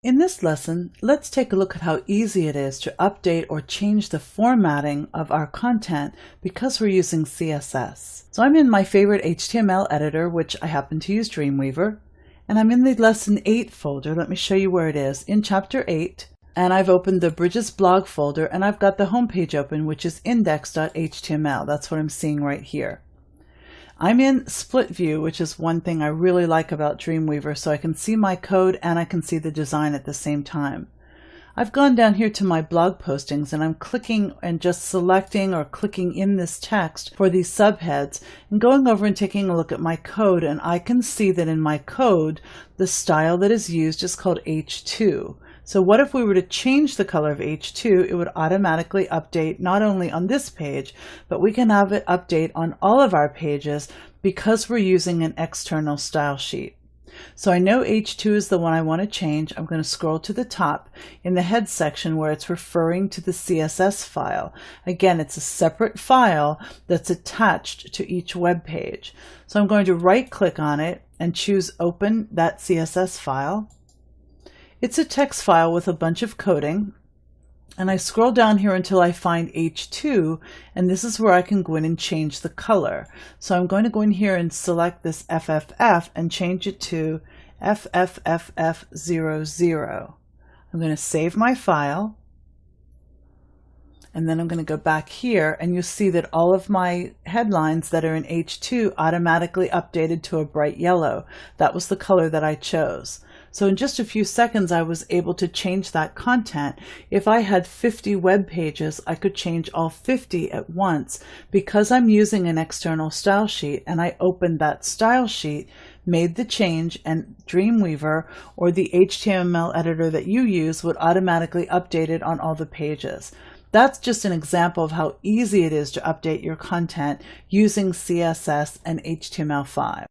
In this lesson, let's take a look at how easy it is to update or change the formatting of our content because we're using CSS. So I'm in my favorite HTML editor, which I happen to use Dreamweaver, and I'm in the Lesson 8 folder. Let me show you where it is. In Chapter 8, and I've opened the Bridges blog folder, and I've got the homepage open, which is index.html. That's what I'm seeing right here. I'm in split view, which is one thing I really like about Dreamweaver, so I can see my code and I can see the design at the same time. I've gone down here to my blog postings and I'm clicking and just selecting or clicking in this text for these subheads and going over and taking a look at my code, and I can see that in my code the style that is used is called H2. So what if we were to change the color of H2? It would automatically update not only on this page, but we can have it update on all of our pages because we're using an external style sheet. So I know H2 is the one I want to change. I'm going to scroll to the top in the head section where it's referring to the CSS file. Again, it's a separate file that's attached to each web page. So I'm going to right click on it and choose Open that CSS file. It's a text file with a bunch of coding, and I scroll down here until I find H2, and this is where I can go in and change the color. So I'm going to go in here and select this FFF and change it to FFFF00. I'm going to save my file, and then I'm going to go back here, and you'll see that all of my headlines that are in H2 automatically updated to a bright yellow. That was the color that I chose. So in just a few seconds, I was able to change that content. If I had 50 web pages, I could change all 50 at once because I'm using an external style sheet, and I opened that style sheet, made the change, and Dreamweaver or the HTML editor that you use would automatically update it on all the pages. That's just an example of how easy it is to update your content using CSS and HTML5.